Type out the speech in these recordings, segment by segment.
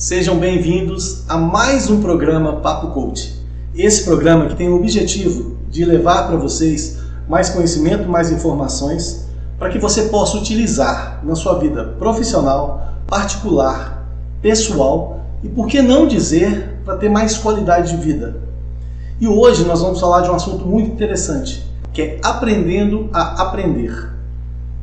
Sejam bem-vindos a mais um programa Papo Coach. Esse programa que tem o objetivo de levar para vocês mais conhecimento, mais informações, para que você possa utilizar na sua vida profissional, particular, pessoal e, por que não dizer, para ter mais qualidade de vida. E hoje nós vamos falar de um assunto muito interessante, que é aprendendo a aprender.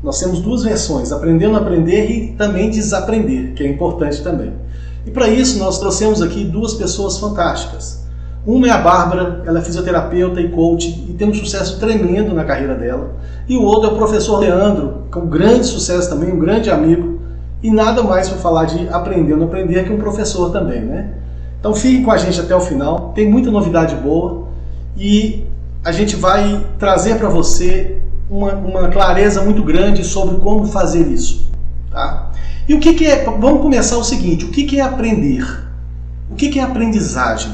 Nós temos duas versões, aprendendo a aprender e também desaprender, que é importante também. E para isso nós trouxemos aqui duas pessoas fantásticas. Uma é a Bárbara, ela é fisioterapeuta e coach e tem um sucesso tremendo na carreira dela. E o outro é o professor Leandro, com grande sucesso também, um grande amigo. E nada mais para falar de aprendendo a aprender que um professor também, né? Então fiquem com a gente até o final, tem muita novidade boa e a gente vai trazer para você uma clareza muito grande sobre como fazer isso, tá? E o que é, vamos começar o seguinte, o que é aprender? O que é aprendizagem?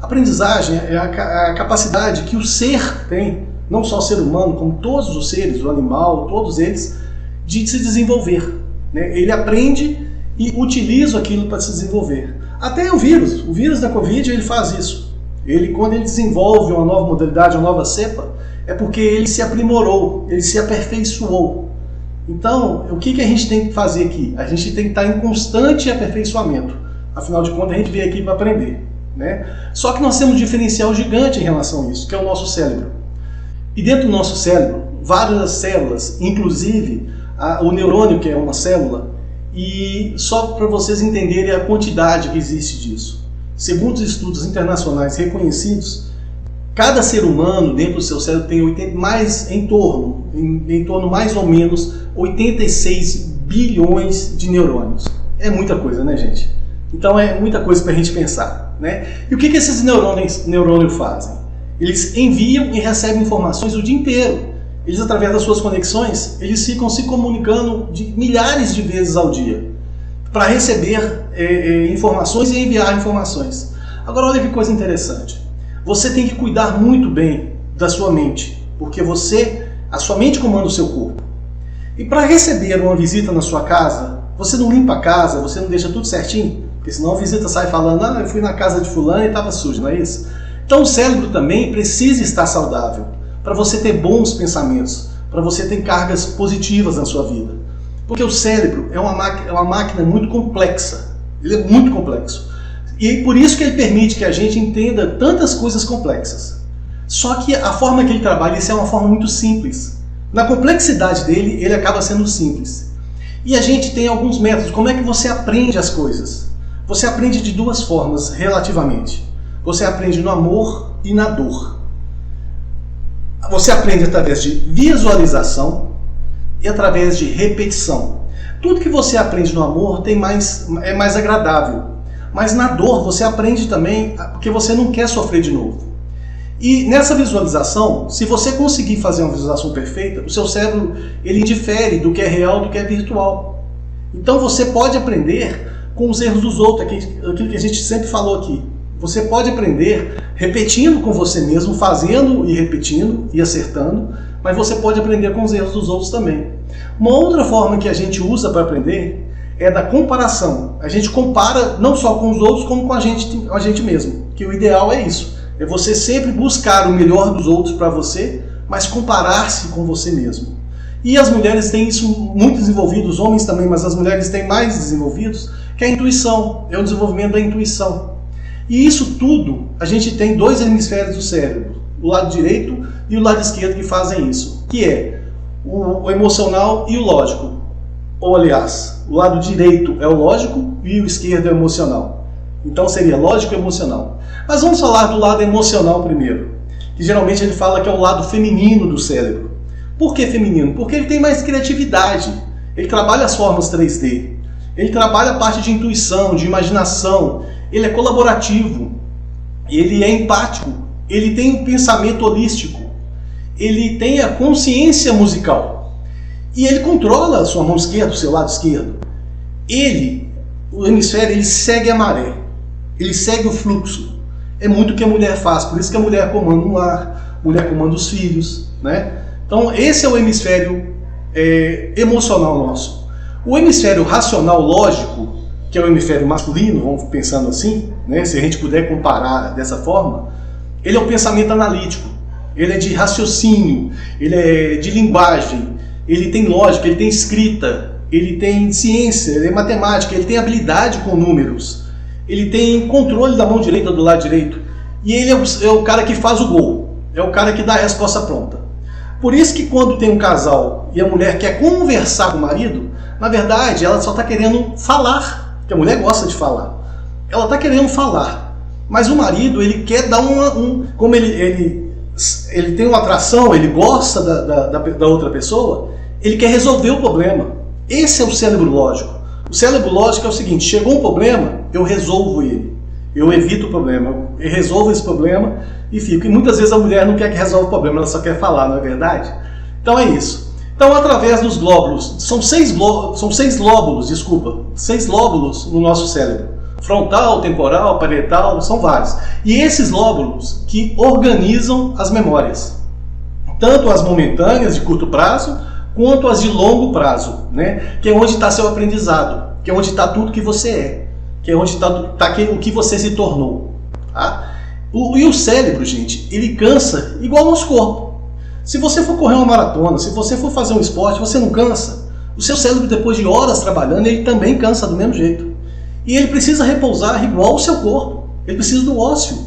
Aprendizagem é a capacidade que o ser tem, não só o ser humano, como todos os seres, o animal, todos eles, de se desenvolver, né? Ele aprende e utiliza aquilo para se desenvolver. Até o vírus da Covid, ele faz isso. Quando ele desenvolve uma nova modalidade, uma nova cepa, é porque ele se aprimorou, ele se aperfeiçoou. Então, o que a gente tem que fazer aqui? A gente tem que estar em constante aperfeiçoamento. Afinal de contas, a gente veio aqui para aprender, né? Só que nós temos um diferencial gigante em relação a isso, que é o nosso cérebro. E dentro do nosso cérebro, várias células, inclusive o neurônio, que é uma célula, e só para vocês entenderem a quantidade que existe disso. Segundo os estudos internacionais reconhecidos, cada ser humano dentro do seu cérebro tem em torno mais ou menos 86 bilhões de neurônios. É muita coisa, né, gente? Então é muita coisa para a gente pensar, né? E o que esses neurônios fazem? Eles enviam e recebem informações o dia inteiro. Eles, através das suas conexões, eles ficam se comunicando milhares de vezes ao dia para receber informações e enviar informações. Agora olha que coisa interessante. Você tem que cuidar muito bem da sua mente, porque a sua mente comanda o seu corpo. E para receber uma visita na sua casa, você não limpa a casa, você não deixa tudo certinho, porque senão a visita sai falando, eu fui na casa de fulano e estava sujo, não é isso? Então o cérebro também precisa estar saudável, para você ter bons pensamentos, para você ter cargas positivas na sua vida. Porque o cérebro é uma máquina muito complexa, ele é muito complexo. E por isso que ele permite que a gente entenda tantas coisas complexas. Só que a forma que ele trabalha, isso é uma forma muito simples. Na complexidade dele, ele acaba sendo simples. E a gente tem alguns métodos. Como é que você aprende as coisas? Você aprende de duas formas, relativamente. Você aprende no amor e na dor. Você aprende através de visualização e através de repetição. Tudo que você aprende no amor é mais agradável. Mas na dor você aprende também porque você não quer sofrer de novo. E nessa visualização, se você conseguir fazer uma visualização perfeita, o seu cérebro ele indifere do que é real do que é virtual. Então você pode aprender com os erros dos outros, aquilo que a gente sempre falou aqui. Você pode aprender repetindo com você mesmo, fazendo e repetindo e acertando, mas você pode aprender com os erros dos outros também. Uma outra forma que a gente usa para aprender é da comparação. A gente compara não só com os outros, como com a gente mesmo. Que o ideal é isso. É você sempre buscar o melhor dos outros para você, mas comparar-se com você mesmo. E as mulheres têm isso muito desenvolvido, os homens também, mas as mulheres têm mais desenvolvidos, que é a intuição, é o desenvolvimento da intuição. E isso tudo, a gente tem dois hemisférios do cérebro, o lado direito e o lado esquerdo que fazem isso, que é o emocional e o lógico. Ou aliás, o lado direito é o lógico e o esquerdo é o emocional. Então seria lógico e emocional. Mas vamos falar do lado emocional primeiro, que geralmente ele fala que é o lado feminino do cérebro. Por que feminino? Porque ele tem mais criatividade, ele trabalha as formas 3D, ele trabalha a parte de intuição, de imaginação, ele é colaborativo, ele é empático, ele tem um pensamento holístico, ele tem a consciência musical e ele controla a sua mão esquerda, o seu lado esquerdo. O hemisfério, ele segue a maré, ele segue o fluxo. É muito o que a mulher faz, por isso que a mulher comanda um lar, a mulher comanda os filhos, né? Então esse é o hemisfério emocional nosso. O hemisfério racional lógico, que é o hemisfério masculino, vamos pensando assim, né? Se a gente puder comparar dessa forma, ele é o pensamento analítico, ele é de raciocínio, ele é de linguagem, ele tem lógica, ele tem escrita, ele tem ciência, ele é matemática, ele tem habilidade com números, ele tem controle da mão direita do lado direito, e ele é o cara que faz o gol, é o cara que dá a resposta pronta. Por isso que quando tem um casal e a mulher quer conversar com o marido, na verdade ela só está querendo falar, porque a mulher gosta de falar. Ela está querendo falar, mas o marido ele quer dar como ele tem uma atração, ele gosta da outra pessoa, ele quer resolver o problema. Esse é o cérebro lógico. O cérebro lógico é o seguinte: chegou um problema, eu resolvo ele. Eu evito o problema, eu resolvo esse problema e fico. E muitas vezes a mulher não quer que resolva o problema, ela só quer falar, não é verdade? Então é isso. Então, através dos glóbulos, são seis lóbulos no nosso cérebro. Frontal, temporal, parietal, são vários. E esses lóbulos que organizam as memórias. Tanto as momentâneas, de curto prazo, quanto as de longo prazo, né? Que é onde está seu aprendizado, que é onde está tudo que você é, que é onde está o que você se tornou. Tá? E o cérebro, gente, ele cansa igual ao nosso corpo. Se você for correr uma maratona, se você for fazer um esporte, você não cansa. O seu cérebro, depois de horas trabalhando, ele também cansa do mesmo jeito. E ele precisa repousar igual o seu corpo. Ele precisa do ócio.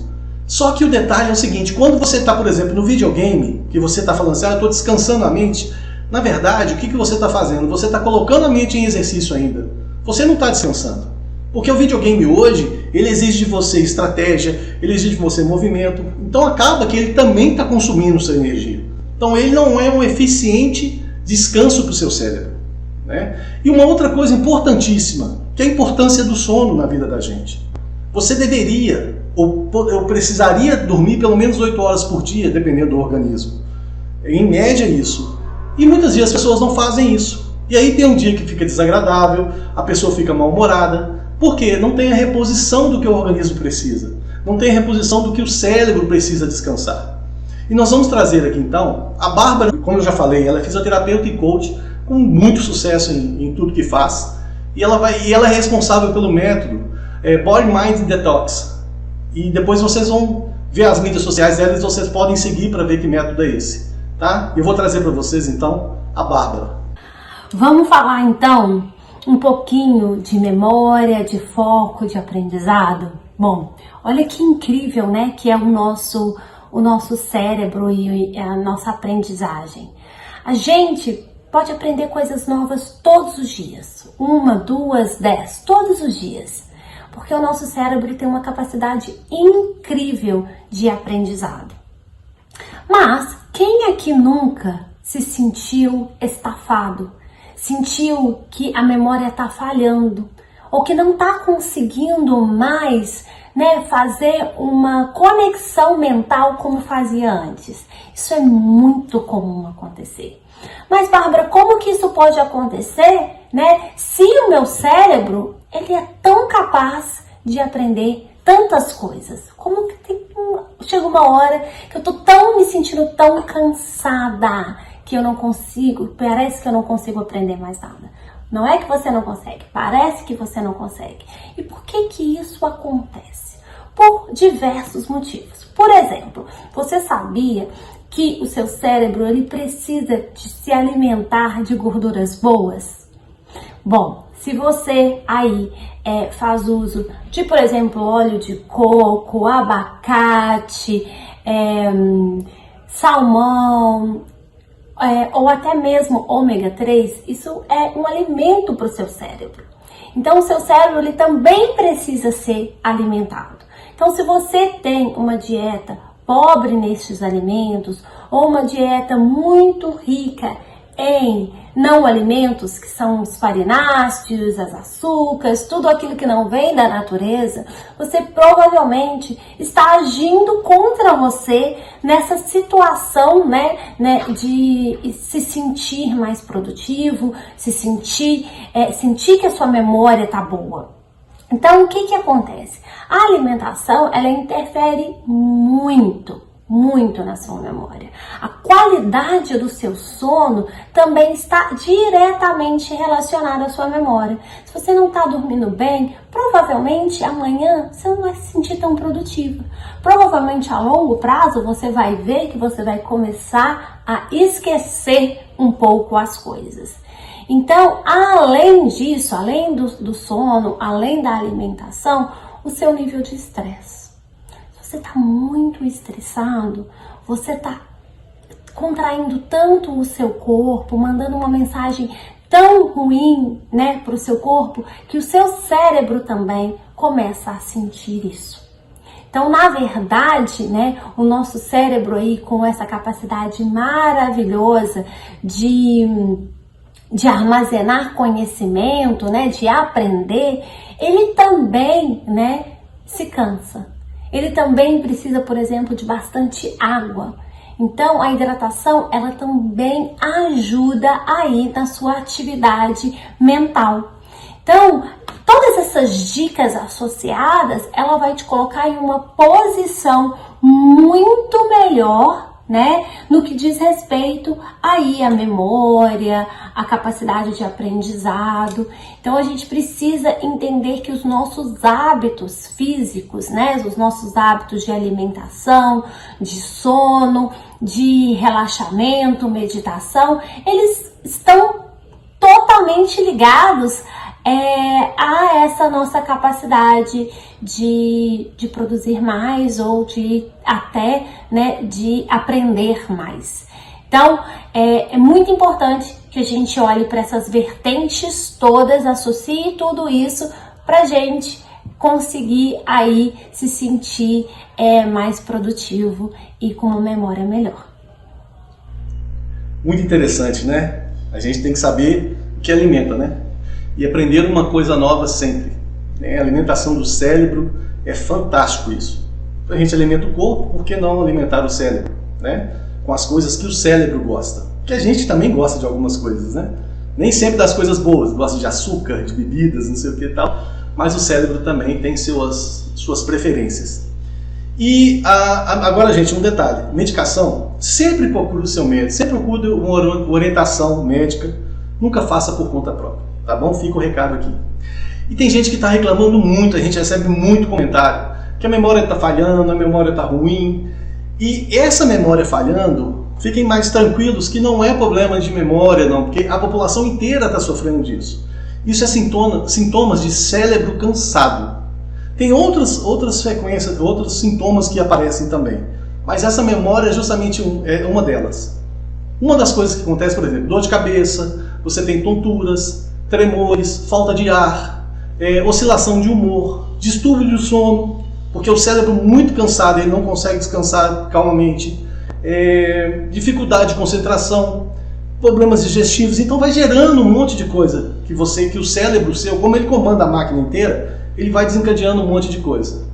Só que o detalhe é o seguinte: quando você está, por exemplo, no videogame, que você está falando assim, eu estou descansando a mente, na verdade, o que você está fazendo? Você está colocando a mente em exercício ainda. Você não está descansando. Porque o videogame hoje, ele exige de você estratégia, ele exige de você movimento. Então acaba que ele também está consumindo sua energia. Então ele não é um eficiente descanso para o seu cérebro, né? E uma outra coisa importantíssima, que é a importância do sono na vida da gente. Você deveria, ou precisaria dormir pelo menos 8 horas por dia, dependendo do organismo. Em média isso. E muitas vezes as pessoas não fazem isso. E aí tem um dia que fica desagradável, a pessoa fica mal-humorada. Por quê? Não tem a reposição do que o organismo precisa. Não tem a reposição do que o cérebro precisa descansar. E nós vamos trazer aqui então a Bárbara, como eu já falei, ela é fisioterapeuta e coach com muito sucesso em tudo que faz. E ela é responsável pelo método Body Mind Detox. E depois vocês vão ver as mídias sociais dela e vocês podem seguir para ver que método é esse. Tá? Eu vou trazer para vocês então a Bárbara. Vamos falar então um pouquinho de memória, de foco, de aprendizado? Bom, olha que incrível, né, que é o nosso cérebro e a nossa aprendizagem. A gente pode aprender coisas novas todos os dias. 1, 2, 10, todos os dias. Porque o nosso cérebro tem uma capacidade incrível de aprendizado. Mas quem aqui nunca se sentiu estafado? Sentiu que a memória está falhando? Ou que não está conseguindo mais, né, fazer uma conexão mental como fazia antes? Isso é muito comum acontecer. Mas, Bárbara, como que isso pode acontecer, né, se o meu cérebro ele é tão capaz de aprender tantas coisas? Como que chega uma hora que eu tô me sentindo tão cansada que eu não consigo, parece que eu não consigo aprender mais nada. Não é que você não consegue, parece que você não consegue. E por que que isso acontece? Por diversos motivos. Por exemplo, você sabia que o seu cérebro ele precisa de se alimentar de gorduras boas? Bom, se você aí faz uso de, por exemplo, óleo de coco, abacate, salmão, ou até mesmo ômega 3, isso é um alimento para o seu cérebro. Então o seu cérebro ele também precisa ser alimentado. Então se você tem uma dieta pobre nestes alimentos, ou uma dieta muito rica em não alimentos, que são os farináceos, as açúcares, tudo aquilo que não vem da natureza, você provavelmente está agindo contra você nessa situação, né, de se sentir mais produtivo, sentir que a sua memória está boa. Então, o que acontece? A alimentação, ela interfere muito muito na sua memória. A qualidade do seu sono também está diretamente relacionada à sua memória. Se você não está dormindo bem, provavelmente amanhã você não vai se sentir tão produtivo. Provavelmente a longo prazo você vai ver que você vai começar a esquecer um pouco as coisas. Então, além disso, além do sono, além da alimentação, o seu nível de estresse. Você está muito estressado, você está contraindo tanto o seu corpo, mandando uma mensagem tão ruim, né, para o seu corpo, que o seu cérebro também começa a sentir isso. Então, na verdade, né, o nosso cérebro aí com essa capacidade maravilhosa de armazenar conhecimento, né, de aprender, ele também, né, se cansa. Ele também precisa, por exemplo, de bastante água. Então, a hidratação, ela também ajuda aí na sua atividade mental. Então, todas essas dicas associadas, ela vai te colocar em uma posição muito melhor, né, no que diz respeito aí à memória, à capacidade de aprendizado. Então a gente precisa entender que os nossos hábitos físicos, né, os nossos hábitos de alimentação, de sono, de relaxamento, meditação, eles estão totalmente ligados a essa nossa capacidade de produzir mais ou de até, né, de aprender mais. Então, é muito importante que a gente olhe para essas vertentes todas, associe tudo isso para a gente conseguir aí se sentir mais produtivo e com uma memória melhor. Muito interessante, né? A gente tem que saber o que alimenta, né? E aprender uma coisa nova sempre. A alimentação do cérebro é fantástico isso. A gente alimenta o corpo, por que não alimentar o cérebro, né? Com as coisas que o cérebro gosta. Que a gente também gosta de algumas coisas, né? Nem sempre das coisas boas, gosta de açúcar, de bebidas, não sei o que e tal, mas o cérebro também tem suas preferências. E agora, gente, um detalhe. Medicação, sempre procure o seu médico, sempre procure uma orientação médica, nunca faça por conta própria. Tá bom? Fica o recado aqui. E tem gente que está reclamando muito, a gente recebe muito comentário, que a memória está falhando, a memória está ruim. E essa memória falhando, fiquem mais tranquilos que não é problema de memória, não, porque a população inteira está sofrendo disso. Isso é sintomas de cérebro cansado. Tem outras frequências, outros sintomas que aparecem também. Mas essa memória é justamente uma delas. Uma das coisas que acontece, por exemplo, dor de cabeça, você tem tonturas, tremores, falta de ar, oscilação de humor, distúrbio do sono, porque o cérebro muito cansado, ele não consegue descansar calmamente, dificuldade de concentração, problemas digestivos, então vai gerando um monte de coisa que o cérebro seu, como ele comanda a máquina inteira, ele vai desencadeando um monte de coisa.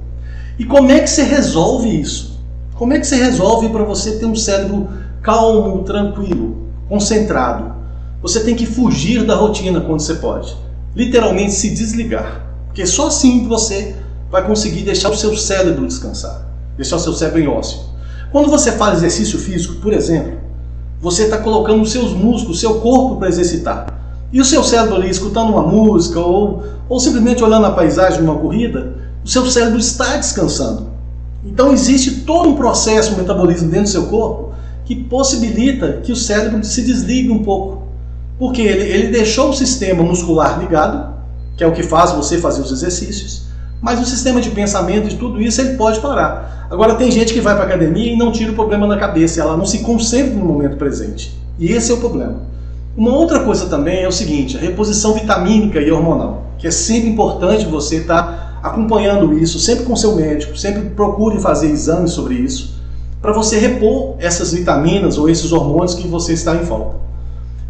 E como é que você resolve isso? Como é que você resolve para você ter um cérebro calmo, tranquilo, concentrado? Você tem que fugir da rotina quando você pode. Literalmente se desligar. Porque só assim você vai conseguir deixar o seu cérebro descansar. Deixar o seu cérebro em ócio. Quando você faz exercício físico, por exemplo, você está colocando os seus músculos, o seu corpo para exercitar. E o seu cérebro ali escutando uma música ou simplesmente olhando a paisagem de uma corrida, o seu cérebro está descansando. Então existe todo um processo, um metabolismo dentro do seu corpo que possibilita que o cérebro se desligue um pouco. Porque ele deixou o sistema muscular ligado, que é o que faz você fazer os exercícios, mas o sistema de pensamento e tudo isso ele pode parar. Agora tem gente que vai para a academia e não tira o problema da cabeça, ela não se concentra no momento presente. E esse é o problema. Uma outra coisa também é o seguinte, a reposição vitamínica e hormonal, que é sempre importante você estar acompanhando isso, sempre com seu médico, sempre procure fazer exames sobre isso, para você repor essas vitaminas ou esses hormônios que você está em falta.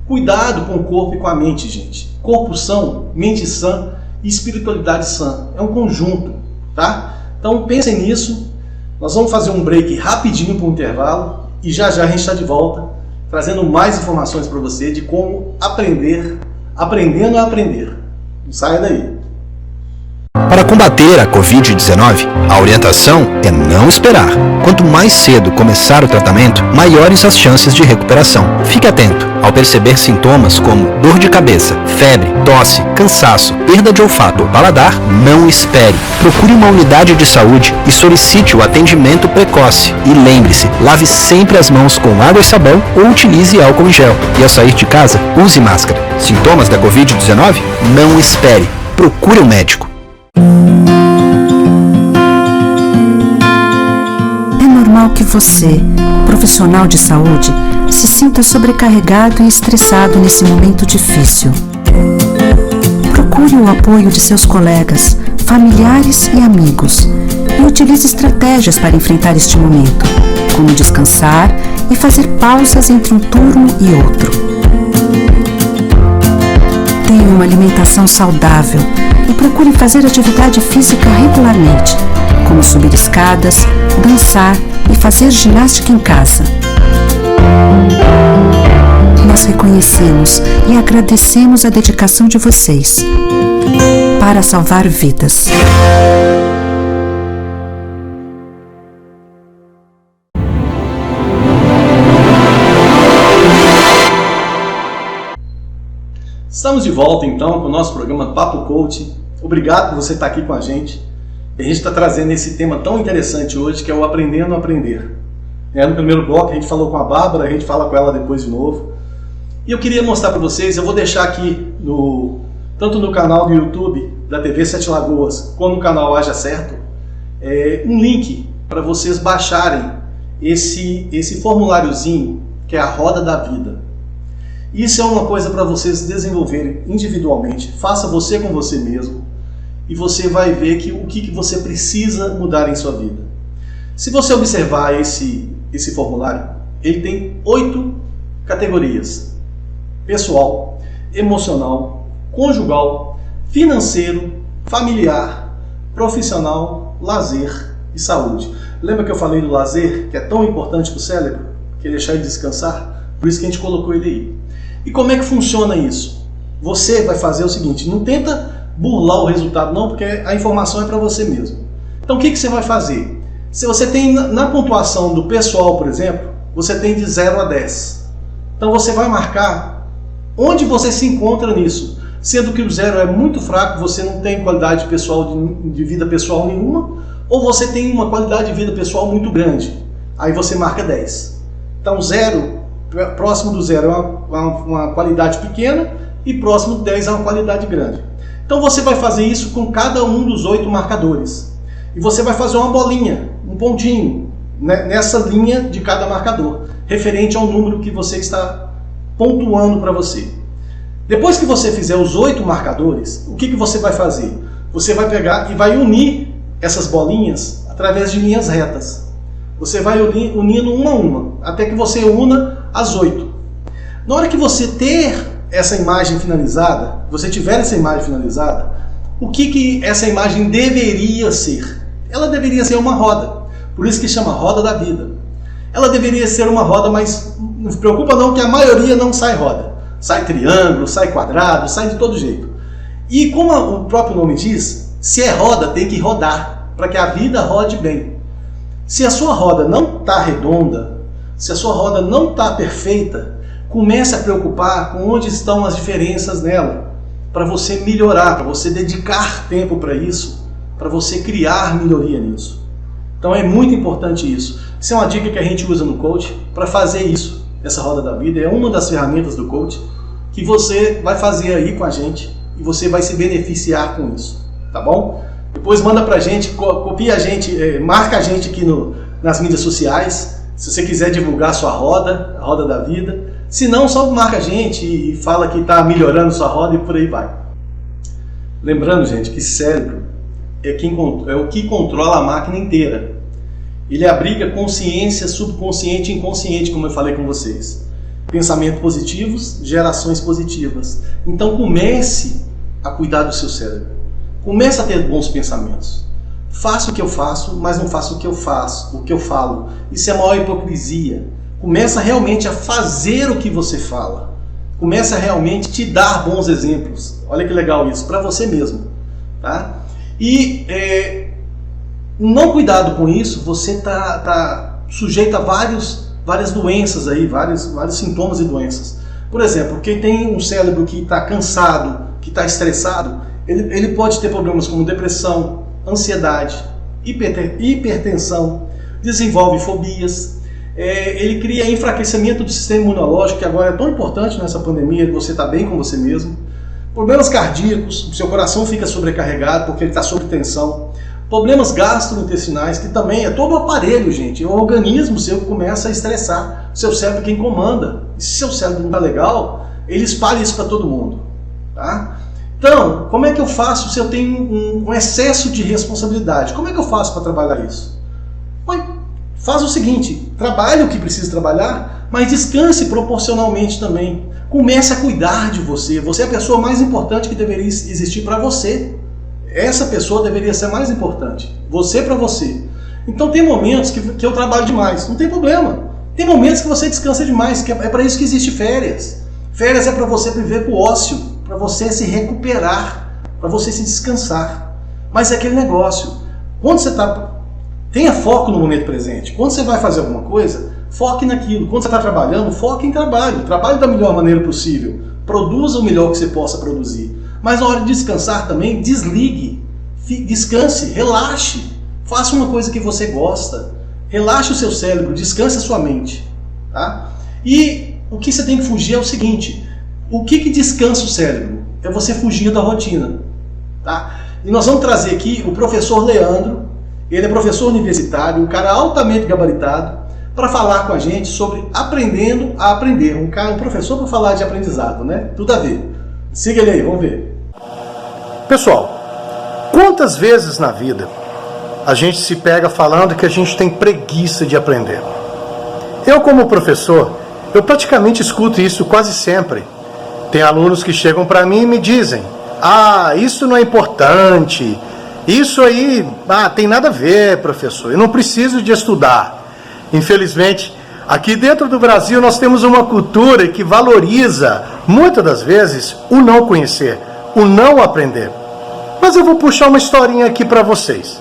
Cuidado com o corpo e com a mente, gente. Corpo são, mente sã e espiritualidade sã. É um conjunto, tá? Então pensem nisso. Nós vamos fazer um break rapidinho para um intervalo e já a gente está de volta, trazendo mais informações para você de como aprendendo a aprender. Não saia daí. Para combater a Covid-19, a orientação é não esperar. Quanto mais cedo começar o tratamento, maiores as chances de recuperação. Fique atento. Ao perceber sintomas como dor de cabeça, febre, tosse, cansaço, perda de olfato ou paladar, não espere. Procure uma unidade de saúde e solicite o atendimento precoce. E lembre-se, lave sempre as mãos com água e sabão ou utilize álcool em gel. E ao sair de casa, use máscara. Sintomas da Covid-19? Não espere. Procure um médico. É normal que você, profissional de saúde, se sinta sobrecarregado e estressado nesse momento difícil. Procure o apoio de seus colegas, familiares e amigos e utilize estratégias para enfrentar este momento, como descansar e fazer pausas entre um turno e outro. Tenha uma alimentação saudável e procure fazer atividade física regularmente, como subir escadas, dançar e fazer ginástica em casa. Nós reconhecemos e agradecemos a dedicação de vocês para salvar vidas. Estamos de volta então com o nosso programa Papo Coach. Obrigado por você estar aqui com a gente. E a gente está trazendo esse tema tão interessante hoje, que é o Aprendendo a Aprender. No primeiro bloco a gente falou com a Bárbara, a gente fala com ela depois de novo. E eu queria mostrar para vocês, eu vou deixar aqui, tanto no canal do YouTube da TV Sete Lagoas, como no canal Haja Certo, um link para vocês baixarem esse formuláriozinho, que é a Roda da Vida. Isso é uma coisa para vocês desenvolverem individualmente. Faça você com você mesmo e você vai ver o que você precisa mudar em sua vida. Se você observar esse formulário, ele tem 8 categorias: pessoal, emocional, conjugal, financeiro, familiar, profissional, lazer e saúde. Lembra que eu falei do lazer, que é tão importante para o cérebro, que é deixar ele descansar? Por isso que a gente colocou ele aí. E como é que funciona isso? Você vai fazer o seguinte, não tenta burlar o resultado não, porque a informação é para você mesmo. Então o que você vai fazer? Se você tem na pontuação do pessoal, por exemplo, você tem de 0 a 10. Então você vai marcar onde você se encontra nisso. Sendo que o 0 é muito fraco, você não tem qualidade pessoal de vida pessoal nenhuma, ou você tem uma qualidade de vida pessoal muito grande. Aí você marca 10. Então 0... próximo do 0 é uma qualidade pequena e próximo do 10 é uma qualidade grande. Então você vai fazer isso com cada um dos 8 marcadores. E você vai fazer uma bolinha, um pontinho, né, nessa linha de cada marcador, referente ao número que você está pontuando para você. Depois que você fizer os 8 marcadores, o que você vai fazer? Você vai pegar e vai unir essas bolinhas através de linhas retas. Você vai unindo uma a uma, até que você una as 8. Na hora que você ter essa imagem finalizada, você tiver essa imagem finalizada, o que essa imagem deveria ser? Ela deveria ser uma roda. Por isso que chama Roda da Vida. Ela deveria ser uma roda, mas não se preocupa não que a maioria não sai roda. Sai triângulo, sai quadrado, sai de todo jeito. E como o próprio nome diz, se é roda, tem que rodar, para que a vida rode bem. Se a sua roda não está redonda, se a sua roda não está perfeita, comece a preocupar com onde estão as diferenças nela, para você melhorar, para você dedicar tempo para isso, para você criar melhoria nisso. Então é muito importante isso. Isso é uma dica que a gente usa no coach para fazer isso. Essa roda da vida é uma das ferramentas do coach que você vai fazer aí com a gente e você vai se beneficiar com isso, tá bom? Depois manda pra gente, copia a gente, marca a gente aqui nas mídias sociais, se você quiser divulgar a sua roda, a roda da vida. Se não, só marca a gente e fala que está melhorando sua roda e por aí vai. Lembrando, gente, que cérebro é o que controla a máquina inteira. Ele abriga consciência, subconsciente e inconsciente, como eu falei com vocês. Pensamentos positivos, gerações positivas. Então comece a cuidar do seu cérebro. Comece a ter bons pensamentos. Faça o que eu faço, mas não faça o que eu faço, o que eu falo. Isso é a maior hipocrisia. Começa realmente a fazer o que você fala. Começa a realmente te dar bons exemplos. Olha que legal isso, para você mesmo. Tá? E não cuidado com isso, você está sujeito a várias doenças aí, vários sintomas e doenças. Por exemplo, quem tem um cérebro que está cansado, que está estressado, ele pode ter problemas como depressão, ansiedade, hipertensão, desenvolve fobias, ele cria enfraquecimento do sistema imunológico, que agora é tão importante nessa pandemia, você está bem com você mesmo. Problemas cardíacos, seu coração fica sobrecarregado porque ele está sob tensão. Problemas gastrointestinais, que também é todo o aparelho, gente. O organismo seu começa a estressar. Seu cérebro é quem comanda. E se seu cérebro não está legal, ele espalha isso para todo mundo. Tá? Então, como é que eu faço se eu tenho um excesso de responsabilidade? Como é que eu faço para trabalhar isso? Faz o seguinte, trabalhe o que precisa trabalhar, mas descanse proporcionalmente também. Comece a cuidar de você. Você é a pessoa mais importante que deveria existir para você. Essa pessoa deveria ser mais importante. Você para você. Então tem momentos que eu trabalho demais. Não tem problema. Tem momentos que você descansa demais. Que é para isso que existe férias. Férias é para você viver pro ócio. Para você se recuperar. Para você se descansar. Mas é aquele negócio. Quando você está... Tenha foco no momento presente. Quando você vai fazer alguma coisa, foque naquilo. Quando você está trabalhando, foque em trabalho. Trabalhe da melhor maneira possível. Produza o melhor que você possa produzir. Mas na hora de descansar também, desligue. Descanse, relaxe. Faça uma coisa que você gosta. Relaxe o seu cérebro, descanse a sua mente. Tá? E o que você tem que fugir é o seguinte. O que descansa o cérebro? É você fugir da rotina. Tá? E nós vamos trazer aqui o professor Leandro. Ele é professor universitário, um cara altamente gabaritado, para falar com a gente sobre aprendendo a aprender. Um professor para falar de aprendizado, né? Tudo a ver. Siga ele aí, vamos ver. Pessoal, quantas vezes na vida a gente se pega falando que a gente tem preguiça de aprender? Eu, como professor, eu praticamente escuto isso quase sempre. Tem alunos que chegam para mim e me dizem: ah, isso não é importante, isso aí tem nada a ver, professor, eu não preciso de estudar. Infelizmente, aqui dentro do Brasil nós temos uma cultura que valoriza, muitas das vezes, o não conhecer, o não aprender. Mas eu vou puxar uma historinha aqui para vocês.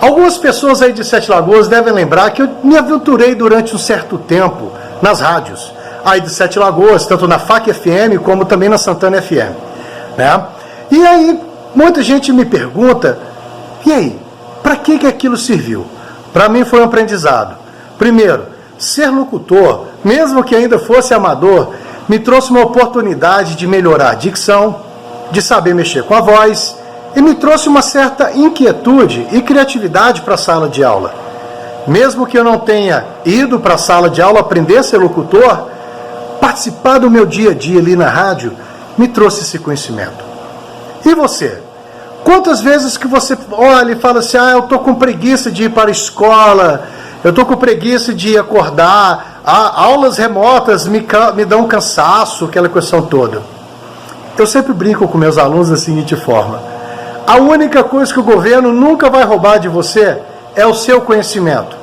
Algumas pessoas aí de Sete Lagoas devem lembrar que eu me aventurei durante um certo tempo nas rádios aí de Sete Lagoas, tanto na FAC FM como também na Santana FM, né? E aí muita gente me pergunta: e aí, para que aquilo serviu? Para mim foi um aprendizado. Primeiro, ser locutor, mesmo que ainda fosse amador, me trouxe uma oportunidade de melhorar a dicção, de saber mexer com a voz, e me trouxe uma certa inquietude e criatividade para a sala de aula. Mesmo que eu não tenha ido para a sala de aula aprender a ser locutor, participar do meu dia a dia ali na rádio me trouxe esse conhecimento. E você? Quantas vezes que você olha e fala assim: ah, eu estou com preguiça de ir para a escola, eu estou com preguiça de acordar, aulas remotas me dão cansaço, aquela questão toda. Eu sempre brinco com meus alunos da seguinte forma: a única coisa que o governo nunca vai roubar de você é o seu conhecimento.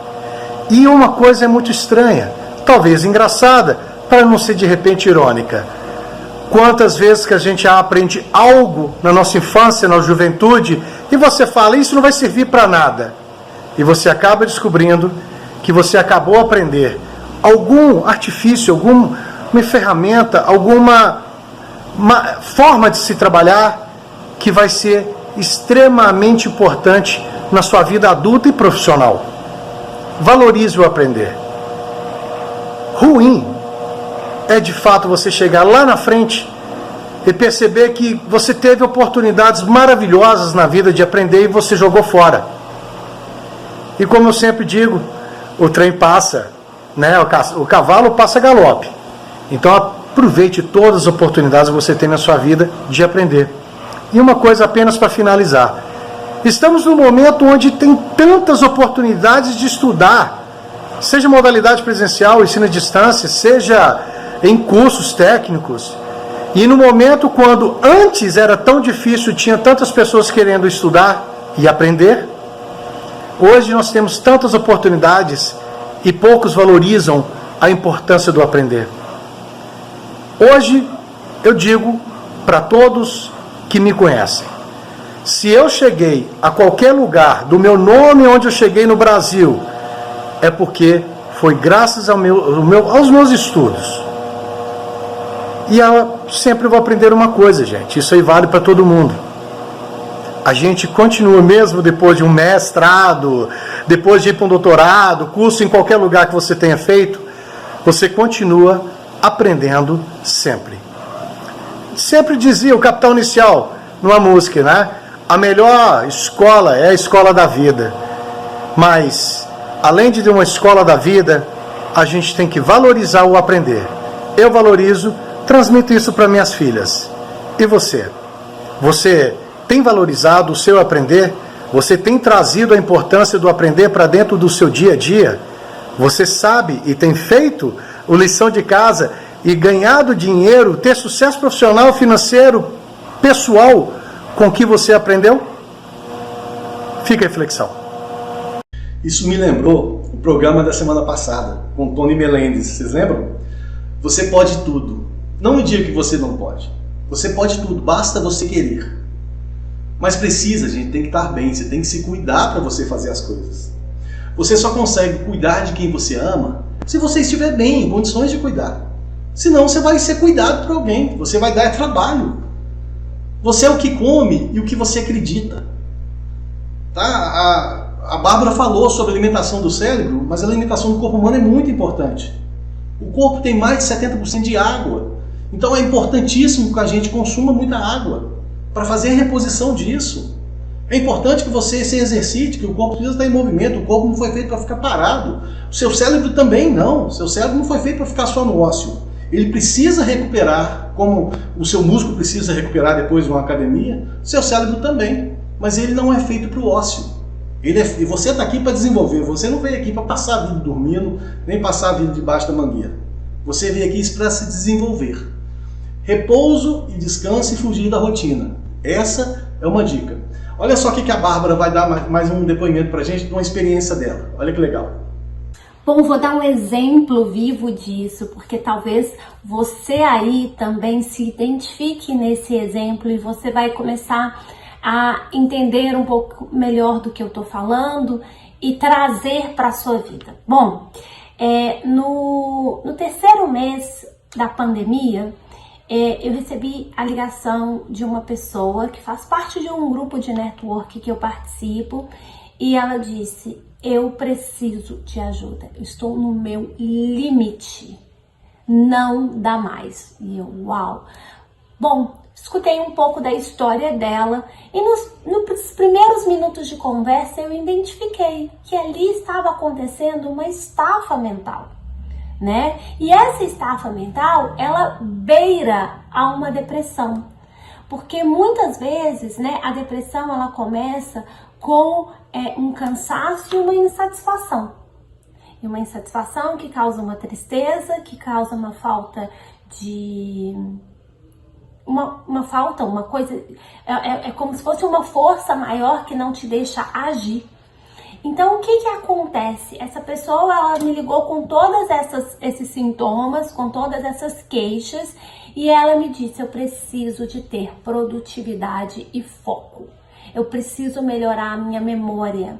E uma coisa é muito estranha, talvez engraçada, para não ser de repente irônica. Quantas vezes que a gente aprende algo na nossa infância, na juventude, e você fala: isso não vai servir para nada. E você acaba descobrindo que você acabou a aprender algum artifício, alguma ferramenta, alguma forma de se trabalhar que vai ser extremamente importante na sua vida adulta e profissional. Valorize o aprender. Ruim é de fato você chegar lá na frente e perceber que você teve oportunidades maravilhosas na vida de aprender e você jogou fora. E como eu sempre digo, o trem passa, né? O cavalo passa galope. Então aproveite todas as oportunidades que você tem na sua vida de aprender. E uma coisa apenas para finalizar: estamos num momento onde tem tantas oportunidades de estudar, seja modalidade presencial, ensino à distância, seja em cursos técnicos. E no momento quando antes era tão difícil, tinha tantas pessoas querendo estudar e aprender, hoje nós temos tantas oportunidades e poucos valorizam a importância do aprender. Hoje eu digo para todos que me conhecem: Se eu cheguei a qualquer lugar do meu nome onde eu cheguei no Brasil, é porque foi graças aos meus estudos. E eu sempre vou aprender uma coisa, gente, isso aí vale para todo mundo. A gente continua mesmo depois de um mestrado, depois de ir para um doutorado, curso em qualquer lugar que você tenha feito, você continua aprendendo sempre. Sempre dizia o Capital Inicial numa música, né? A melhor escola é a escola da vida. Mas, além de uma escola da vida, a gente tem que valorizar o aprender. Eu valorizo, transmito isso para minhas filhas. E você? Você tem valorizado o seu aprender? Você tem trazido a importância do aprender para dentro do seu dia a dia? Você sabe e tem feito a lição de casa e ganhado dinheiro, ter sucesso profissional, financeiro, pessoal com o que você aprendeu? Fica a reflexão. Isso me lembrou o programa da semana passada, com Tony Melendes, vocês lembram? Você pode tudo. Não me diga que você não pode. Você pode tudo, basta você querer. Mas precisa, gente, tem que estar bem, você tem que se cuidar para você fazer as coisas. Você só consegue cuidar de quem você ama se você estiver bem, em condições de cuidar. Senão você vai ser cuidado por alguém, você vai dar trabalho. Você é o que come e o que você acredita. Tá? A Bárbara falou sobre a alimentação do cérebro, mas a alimentação do corpo humano é muito importante. O corpo tem mais de 70% de água. Então é importantíssimo que a gente consuma muita água para fazer a reposição disso. É importante que você se exercite, que o corpo precisa estar em movimento, o corpo não foi feito para ficar parado. O seu cérebro também não. O seu cérebro não foi feito para ficar só no ócio. Ele precisa recuperar, como o seu músculo precisa recuperar depois de uma academia, o seu cérebro também. Mas ele não é feito para o ócio. E você está aqui para desenvolver, você não veio aqui para passar a vida dormindo, nem passar a vida debaixo da mangueira. Você veio aqui para se desenvolver. Repouso e descanso e fugir da rotina. Essa é uma dica. Olha só aqui que a Bárbara vai dar mais um depoimento para a gente de uma experiência dela. Olha que legal. Bom, vou dar um exemplo vivo disso, porque talvez você aí também se identifique nesse exemplo e você vai começar a entender um pouco melhor do que eu estou falando e trazer para a sua vida. Bom, no terceiro mês da pandemia, eu recebi a ligação de uma pessoa que faz parte de um grupo de network que eu participo e ela disse: eu preciso de ajuda, estou no meu limite, não dá mais. E eu, uau! Bom, escutei um pouco da história dela e nos primeiros minutos de conversa eu identifiquei que ali estava acontecendo uma estafa mental, né? E essa estafa mental, ela beira a uma depressão, porque muitas vezes, né, a depressão ela começa com um cansaço e uma insatisfação. E uma insatisfação que causa uma tristeza, que causa uma falta de... uma coisa... É como se fosse uma força maior que não te deixa agir. Então, o que acontece? Essa pessoa, ela me ligou com todos esses sintomas, com todas essas queixas, e ela me disse: eu preciso de ter produtividade e foco. Eu preciso melhorar a minha memória.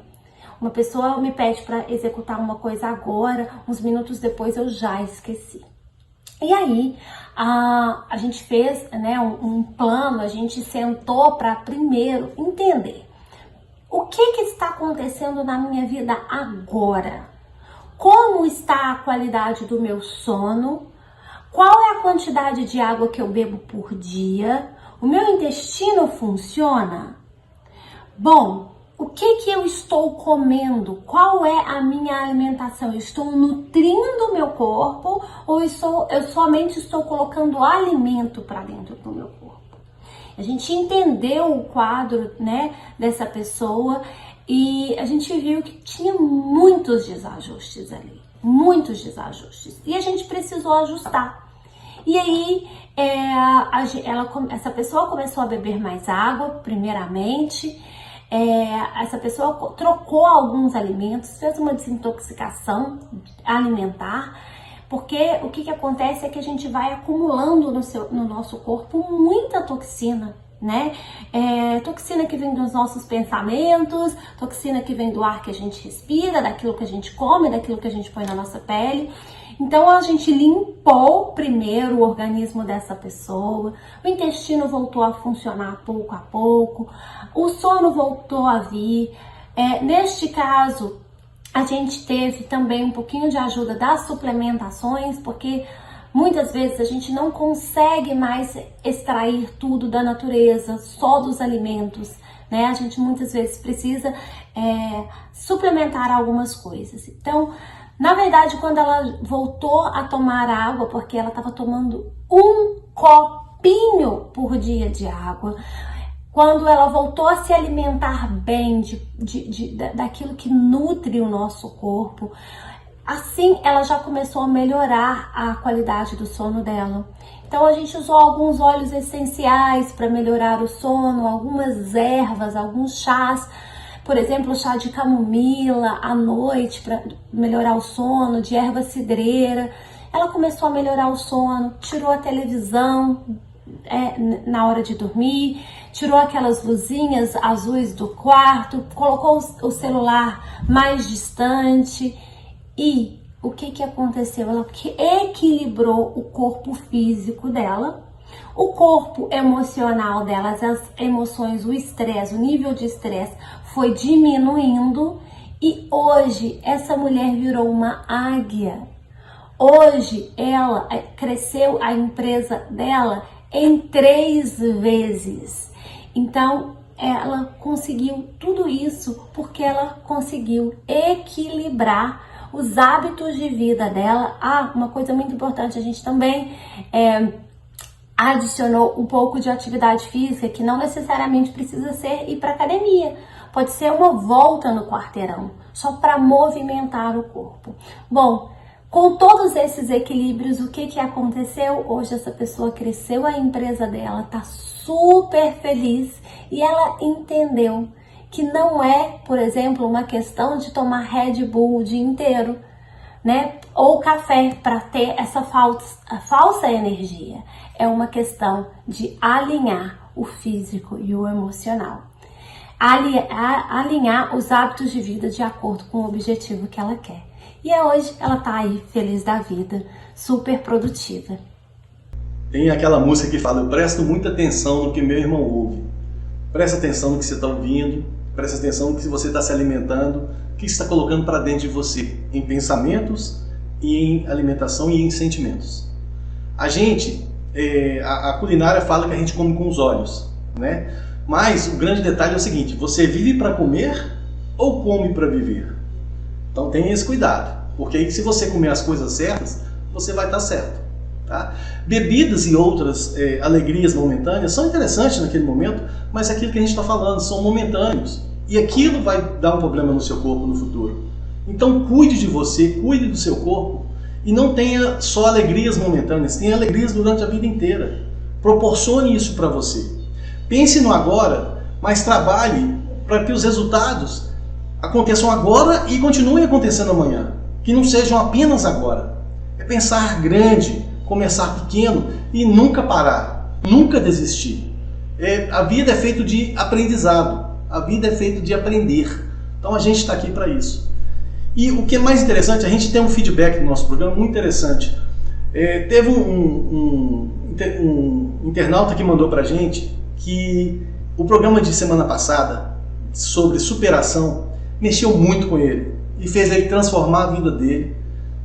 Uma pessoa me pede para executar uma coisa agora, uns minutos depois eu já esqueci. E aí, a gente fez, né, um plano, a gente sentou para primeiro entender o que está acontecendo na minha vida agora. Como está a qualidade do meu sono? Qual é a quantidade de água que eu bebo por dia? O meu intestino funciona? Bom, o que eu estou comendo? Qual é a minha alimentação? Eu estou nutrindo o meu corpo ou eu somente estou colocando alimento para dentro do meu corpo? A gente entendeu o quadro, né, dessa pessoa e a gente viu que tinha muitos desajustes ali, muitos desajustes. E a gente precisou ajustar. E aí, essa pessoa começou a beber mais água, primeiramente. Essa pessoa trocou alguns alimentos, fez uma desintoxicação alimentar, porque o que acontece é que a gente vai acumulando no nosso corpo muita toxina, né? Toxina que vem dos nossos pensamentos, toxina que vem do ar que a gente respira, daquilo que a gente come, daquilo que a gente põe na nossa pele. Então a gente limpou primeiro o organismo dessa pessoa, o intestino voltou a funcionar pouco a pouco, o sono voltou a vir. Neste caso, a gente teve também um pouquinho de ajuda das suplementações, porque muitas vezes a gente não consegue mais extrair tudo da natureza, só dos alimentos, né? A gente muitas vezes precisa suplementar algumas coisas. Então, na verdade, quando ela voltou a tomar água, porque ela estava tomando um copinho por dia de água, quando ela voltou a se alimentar bem daquilo que nutre o nosso corpo, assim ela já começou a melhorar a qualidade do sono dela. Então a gente usou alguns óleos essenciais para melhorar o sono, algumas ervas, alguns chás, por exemplo, o chá de camomila à noite para melhorar o sono, de erva cidreira. Ela começou a melhorar o sono, tirou a televisão na hora de dormir, tirou aquelas luzinhas azuis do quarto, colocou o celular mais distante. E o que aconteceu? Ela equilibrou o corpo físico dela, o corpo emocional dela, as emoções, o estresse, o nível de estresse foi diminuindo e hoje essa mulher virou uma águia. Hoje ela cresceu a empresa dela em 3 vezes. Então ela conseguiu tudo isso porque ela conseguiu equilibrar os hábitos de vida dela. Uma coisa muito importante, a gente também adicionou um pouco de atividade física, que não necessariamente precisa ser ir para academia. Pode ser uma volta no quarteirão, só para movimentar o corpo. Bom, com todos esses equilíbrios, o que aconteceu? Hoje essa pessoa cresceu a empresa dela, tá super feliz e ela entendeu que não é, por exemplo, uma questão de tomar Red Bull o dia inteiro, né? Ou café para ter essa falsa energia. É uma questão de alinhar o físico e o emocional. Alinhar os hábitos de vida de acordo com o objetivo que ela quer. E hoje ela tá aí feliz da vida, super produtiva. Tem aquela música que fala: eu presto muita atenção no que meu irmão ouve. Presta atenção no que você está ouvindo, presta atenção no que você está se alimentando, o que você está colocando para dentro de você, em pensamentos, e em alimentação e em sentimentos. A gente, a culinária fala que a gente come com os olhos, né? Mas o grande detalhe é o seguinte: você vive para comer ou come para viver? Então tenha esse cuidado, porque aí se você comer as coisas certas, você vai estar certo. Tá? Bebidas e outras alegrias momentâneas são interessantes naquele momento, mas é aquilo que a gente está falando, são momentâneos. E aquilo vai dar um problema no seu corpo no futuro. Então cuide de você, cuide do seu corpo e não tenha só alegrias momentâneas, tenha alegrias durante a vida inteira. Proporcione isso para você. Pense no agora, mas trabalhe para que os resultados aconteçam agora e continuem acontecendo amanhã. Que não sejam apenas agora. É pensar grande, começar pequeno e nunca parar, nunca desistir. A vida é feita de aprendizado, a vida é feita de aprender. Então a gente está aqui para isso. E o que é mais interessante, a gente tem um feedback do nosso programa muito interessante. Teve um internauta que mandou para a gente que o programa de semana passada sobre superação mexeu muito com ele e fez ele transformar a vida dele.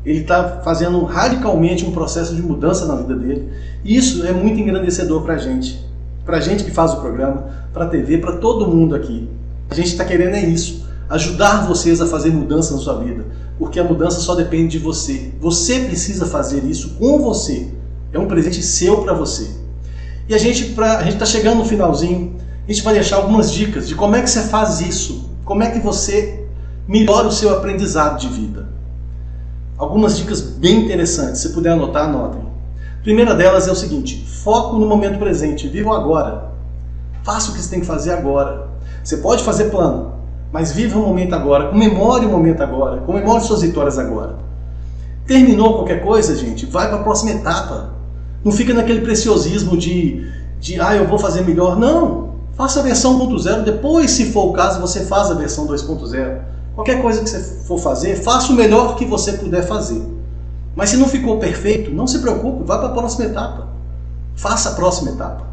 Ele está fazendo radicalmente um processo de mudança na vida dele. E isso é muito engrandecedor para a gente que faz o programa, para a TV, para todo mundo aqui. A gente está querendo isso, ajudar vocês a fazer mudança na sua vida, porque a mudança só depende de você. Você precisa fazer isso com você. É um presente seu para você. E a gente está chegando no finalzinho, a gente vai deixar algumas dicas de como é que você faz isso, como é que você melhora o seu aprendizado de vida. Algumas dicas bem interessantes, se puder anotar, anotem. A primeira delas é o seguinte: foco no momento presente, viva o agora. Faça o que você tem que fazer agora. Você pode fazer plano, mas viva o momento agora, comemore o momento agora, comemore suas vitórias agora. Terminou qualquer coisa, gente, vai para a próxima etapa. Não fica naquele preciosismo de de eu vou fazer melhor. Não, faça a versão 1.0, depois, se for o caso, você faz a versão 2.0. Qualquer coisa que você for fazer, faça o melhor que você puder fazer. Mas se não ficou perfeito, não se preocupe, vá para a próxima etapa. Faça a próxima etapa.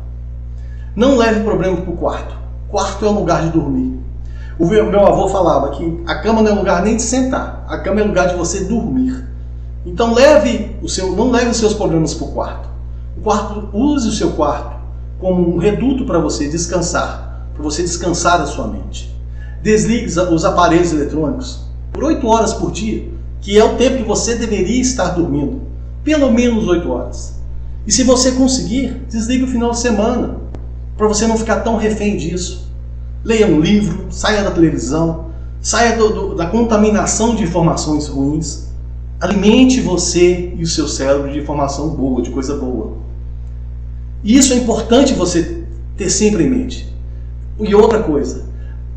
Não leve o problema para o quarto. Quarto é um lugar de dormir. O meu avô falava que a cama não é lugar nem de sentar, a cama é lugar de você dormir. Então não leve os seus problemas para o quarto. Use o seu quarto como um reduto para você descansar a sua mente. Desligue os aparelhos eletrônicos por 8 horas por dia, que é o tempo que você deveria estar dormindo. Pelo menos 8 horas. E se você conseguir, desligue o final de semana, para você não ficar tão refém disso. Leia um livro, saia da televisão, saia da contaminação de informações ruins. Alimente você e o seu cérebro de informação boa, de coisa boa. E isso é importante você ter sempre em mente. E outra coisa,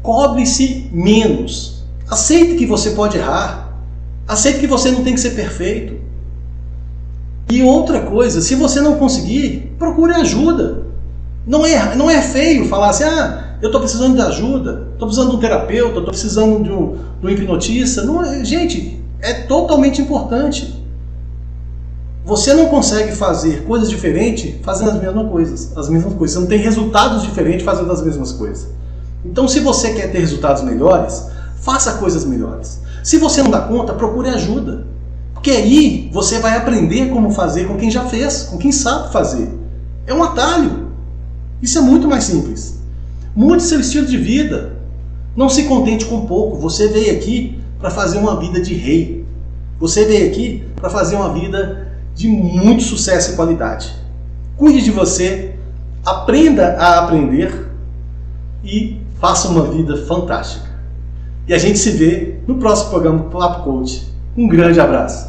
cobre-se menos. Aceite que você pode errar. Aceite que você não tem que ser perfeito. E outra coisa, se você não conseguir, procure ajuda. Não é feio falar assim, eu estou precisando de ajuda, estou precisando de um terapeuta, estou precisando de um hipnotista. Não, gente, é totalmente importante. Você não consegue fazer coisas diferentes fazendo as mesmas coisas. Você não tem resultados diferentes fazendo as mesmas coisas. Então, se você quer ter resultados melhores, faça coisas melhores. Se você não dá conta, procure ajuda. Porque aí você vai aprender como fazer com quem já fez, com quem sabe fazer. É um atalho. Isso é muito mais simples. Mude seu estilo de vida. Não se contente com pouco. Você veio aqui para fazer uma vida de rei. Você veio aqui para fazer uma vida de muito sucesso e qualidade. Cuide de você, aprenda a aprender e faça uma vida fantástica. E a gente se vê no próximo programa do Papo Coach. Um grande abraço.